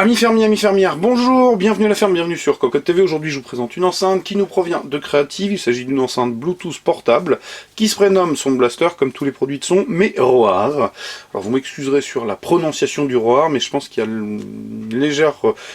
Amis fermiers, amis fermières, bonjour, bienvenue à la ferme, bienvenue sur Cocotte TV. Aujourd'hui je vous présente une enceinte qui nous provient de Creative. Il s'agit d'une enceinte Bluetooth portable qui se prénomme Sound Blaster comme tous les produits de son, mais Roar. Alors vous m'excuserez sur la prononciation du Roar, mais je pense qu'il y a une légère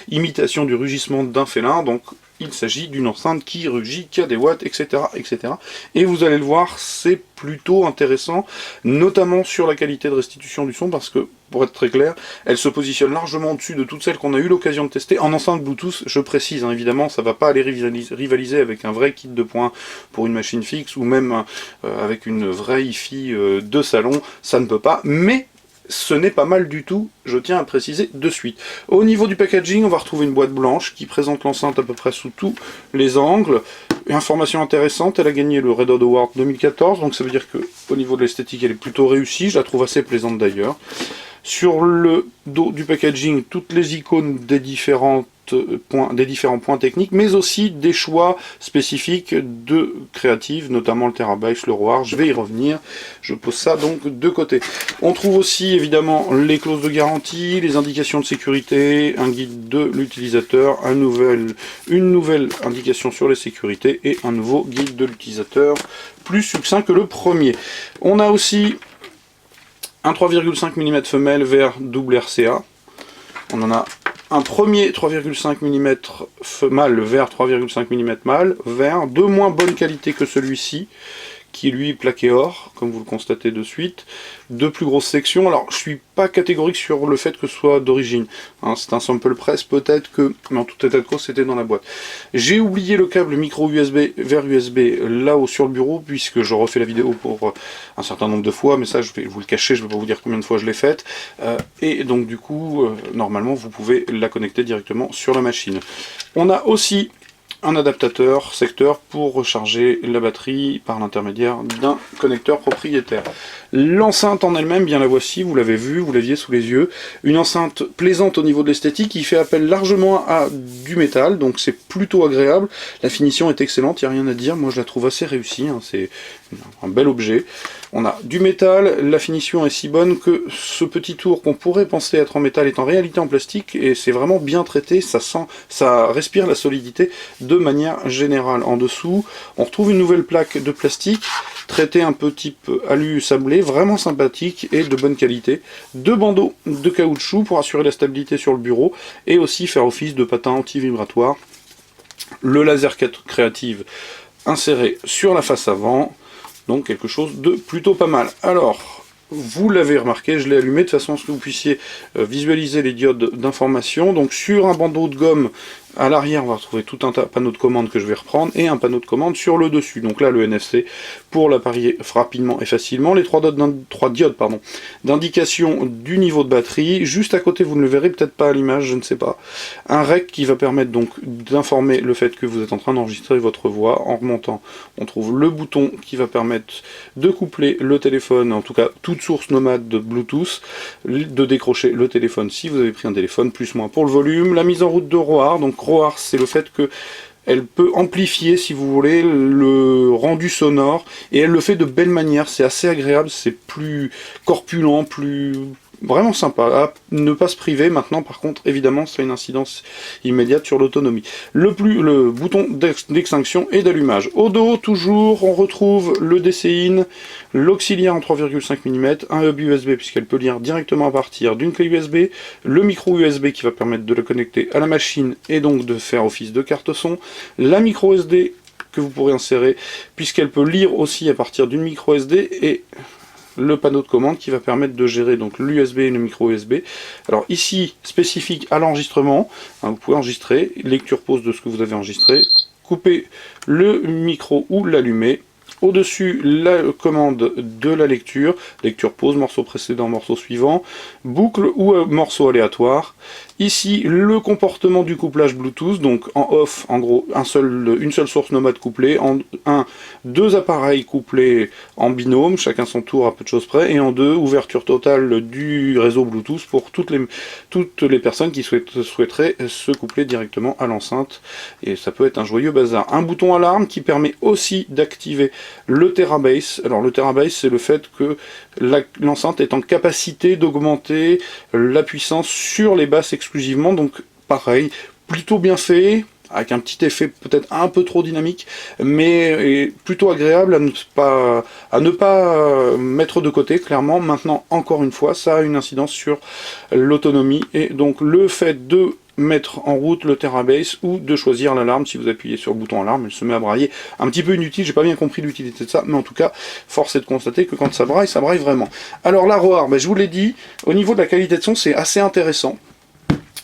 imitation du rugissement d'un félin, donc il s'agit d'une enceinte qui rugit, qui a des watts, etc., etc. Et vous allez le voir, c'est plutôt intéressant, notamment sur la qualité de restitution du son, parce que, pour être très clair, elle se positionne largement au-dessus de toutes celles qu'on a eu l'occasion de tester en enceinte Bluetooth. Je précise, hein, évidemment, ça va pas aller rivaliser avec un vrai kit de points pour une machine fixe, ou même avec une vraie hi-fi de salon, ça ne peut pas, mais ce n'est pas mal du tout, je tiens à préciser de suite. Au niveau du packaging, on va retrouver une boîte blanche qui présente l'enceinte à peu près sous tous les angles. Information intéressante, elle a gagné le Red Dot Award 2014, donc ça veut dire que au niveau de l'esthétique, elle est plutôt réussie, je la trouve assez plaisante d'ailleurs. Sur le dos du packaging, toutes les icônes des différents points techniques, mais aussi des choix spécifiques de Creative, notamment le Terabyte, le Roar, je vais y revenir, je pose ça donc de côté. On trouve aussi évidemment les clauses de garantie, les indications de sécurité, un guide de l'utilisateur, une nouvelle indication sur les sécurités et un nouveau guide de l'utilisateur plus succinct que le premier. On a aussi un 3,5 mm femelle vers double RCA. On en a un premier 3,5 mm mâle vers 3,5 mm mâle vers de moins bonne qualité que celui-ci, qui est lui plaqué or, comme vous le constatez de suite, de plus grosses sections. Alors je suis pas catégorique sur le fait que ce soit d'origine, hein, c'est un sample press peut-être que, mais en tout état de cause c'était dans la boîte. J'ai oublié le câble micro USB vers USB là-haut sur le bureau, puisque je refais la vidéo pour un certain nombre de fois, mais ça je vais vous le cacher, je vais pas vous dire combien de fois je l'ai faite, et donc du coup normalement vous pouvez la connecter directement sur la machine. On a aussi un adaptateur secteur pour recharger la batterie par l'intermédiaire d'un connecteur propriétaire. L'enceinte en elle-même, bien la voici, vous l'avez vu, vous l'aviez sous les yeux. Une enceinte plaisante au niveau de l'esthétique, qui fait appel largement à du métal, donc c'est plutôt agréable. La finition est excellente, il n'y a rien à dire, moi je la trouve assez réussie, hein, c'est un bel objet. On a du métal, la finition est si bonne que ce petit tour qu'on pourrait penser être en métal est en réalité en plastique, et c'est vraiment bien traité, ça respire la solidité de manière générale. En dessous, on retrouve une nouvelle plaque de plastique, traitée un peu type alu sablé, vraiment sympathique et de bonne qualité. Deux bandeaux de caoutchouc pour assurer la stabilité sur le bureau, et aussi faire office de patin anti-vibratoire. Le laser Creative inséré sur la face avant, donc quelque chose de plutôt pas mal. Alors, vous l'avez remarqué, je l'ai allumé de façon à ce que vous puissiez visualiser les diodes d'information. Donc sur un bandeau de gomme à l'arrière, on va retrouver tout un panneau de commande que je vais reprendre, et un panneau de commande sur le dessus. Donc là, le NFC pour l'apparier rapidement et facilement. Les trois diodes d'indication du niveau de batterie. Juste à côté, vous ne le verrez peut-être pas à l'image, je ne sais pas. Un REC qui va permettre donc d'informer le fait que vous êtes en train d'enregistrer votre voix. En remontant, on trouve le bouton qui va permettre de coupler le téléphone, en tout cas toute source nomade de Bluetooth, de décrocher le téléphone si vous avez pris un téléphone, plus moins pour le volume. La mise en route de Roar, donc Roar, c'est le fait que elle peut amplifier, si vous voulez, le rendu sonore, et elle le fait de belle manière, c'est assez agréable, c'est plus corpulent, plus vraiment sympa, à ne pas se priver. Maintenant par contre évidemment ça a une incidence immédiate sur l'autonomie. Le bouton d'extinction et d'allumage. Au dos toujours on retrouve le DC-in, l'auxiliaire en 3,5 mm, un hub USB puisqu'elle peut lire directement à partir d'une clé USB, le micro USB qui va permettre de le connecter à la machine et donc de faire office de carte son, la micro SD que vous pourrez insérer puisqu'elle peut lire aussi à partir d'une micro SD, et le panneau de commande qui va permettre de gérer donc l'USB et le micro USB. Alors ici, spécifique à l'enregistrement, hein, vous pouvez enregistrer, lecture pause de ce que vous avez enregistré, couper le micro ou l'allumer. Au-dessus, la commande de la lecture pause, morceau précédent, morceau suivant, boucle ou morceau aléatoire. Ici, le comportement du couplage Bluetooth, donc en off, en gros, une seule source nomade couplée, deux appareils couplés en binôme, chacun son tour à peu de choses près, et en deux, ouverture totale du réseau Bluetooth pour toutes les personnes qui souhaiteraient se coupler directement à l'enceinte, et ça peut être un joyeux bazar. Un bouton alarme qui permet aussi d'activer le Terabase. Alors le Terabase, c'est le fait que l'enceinte est en capacité d'augmenter la puissance sur les basses exclusivement, donc pareil, plutôt bien fait, avec un petit effet peut-être un peu trop dynamique, mais plutôt agréable à ne pas mettre de côté, clairement. Maintenant, encore une fois, ça a une incidence sur l'autonomie, et donc le fait de mettre en route le Terabase ou de choisir l'alarme, si vous appuyez sur le bouton alarme, elle se met à brailler. Un petit peu inutile, j'ai pas bien compris l'utilité de ça, mais en tout cas, force est de constater que quand ça braille vraiment. Alors la ROAR, je vous l'ai dit, au niveau de la qualité de son, c'est assez intéressant.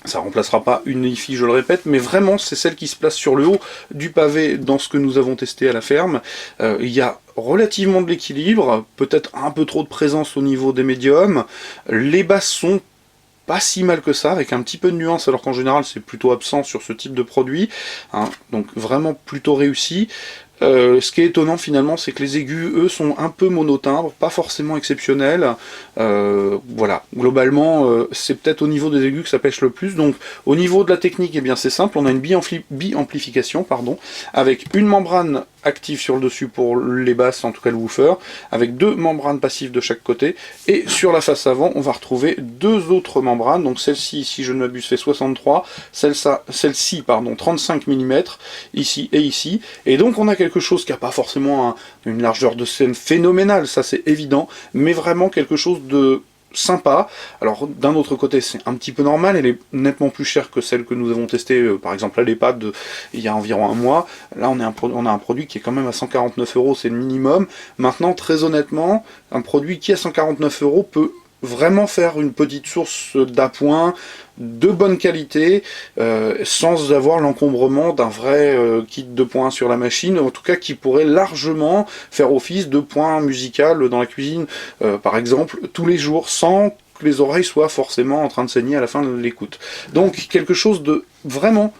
Ça remplacera pas une hi-fi, je le répète, mais vraiment c'est celle qui se place sur le haut du pavé dans ce que nous avons testé à la ferme. Il y a relativement de l'équilibre, peut-être un peu trop de présence au niveau des médiums. Les basses sont pas si mal que ça, avec un petit peu de nuance, alors qu'en général c'est plutôt absent sur ce type de produit, hein, donc vraiment plutôt réussi. Ce qui est étonnant finalement, c'est que les aigus, eux, sont un peu monotimbres, pas forcément exceptionnels. Voilà, globalement, c'est peut-être au niveau des aigus que ça pêche le plus. Donc, au niveau de la technique, eh bien, c'est simple, on a une bi-amplification, avec une membrane active sur le dessus pour les basses, en tout cas le woofer, avec deux membranes passives de chaque côté, et sur la face avant, on va retrouver deux autres membranes, donc celle-ci, si je ne m'abuse, fait 63, celle-ci, 35 mm, ici et ici, et donc on a quelque chose qui n'a pas forcément une largeur de scène phénoménale, ça c'est évident, mais vraiment quelque chose de sympa. Alors d'un autre côté c'est un petit peu normal, elle est nettement plus chère que celle que nous avons testée par exemple à l'EHPAD il y a environ un mois. Là on a un produit qui est quand même à 149 €, c'est le minimum. Maintenant très honnêtement, un produit qui à 149 € peut vraiment faire une petite source d'appoint de bonne qualité, sans avoir l'encombrement d'un vrai kit de points sur la machine, en tout cas qui pourrait largement faire office de point musical dans la cuisine, par exemple, tous les jours, sans que les oreilles soient forcément en train de saigner à la fin de l'écoute. Donc quelque chose de vraiment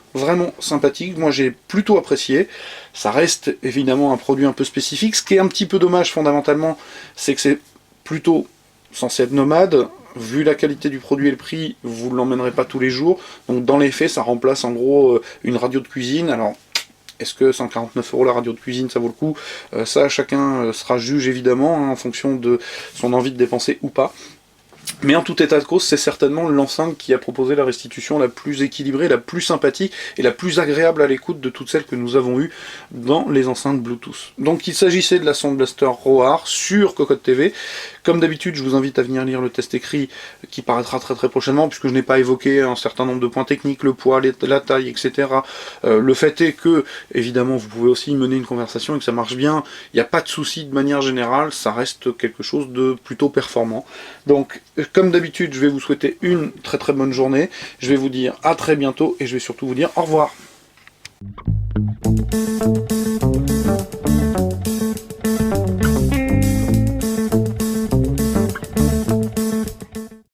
sympathique, moi j'ai plutôt apprécié. Ça reste évidemment un produit un peu spécifique, ce qui est un petit peu dommage fondamentalement, c'est que c'est plutôt censé être nomade. Vu la qualité du produit et le prix, vous ne l'emmènerez pas tous les jours. Donc dans les faits, ça remplace en gros une radio de cuisine. Alors, est-ce que 149 € la radio de cuisine, ça vaut le coup? Ça, chacun sera juge évidemment, hein, en fonction de son envie de dépenser ou pas. Mais en tout état de cause, c'est certainement l'enceinte qui a proposé la restitution la plus équilibrée, la plus sympathique et la plus agréable à l'écoute de toutes celles que nous avons eues dans les enceintes Bluetooth. Donc il s'agissait de la Sound Blaster ROAR sur Cocotte TV. Comme d'habitude, je vous invite à venir lire le test écrit qui paraîtra très prochainement, puisque je n'ai pas évoqué un certain nombre de points techniques, le poids, la taille, etc. Le fait est que, évidemment, vous pouvez aussi mener une conversation et que ça marche bien. Il n'y a pas de souci de manière générale, ça reste quelque chose de plutôt performant. Donc, comme d'habitude, je vais vous souhaiter une très bonne journée. Je vais vous dire à très bientôt et je vais surtout vous dire au revoir.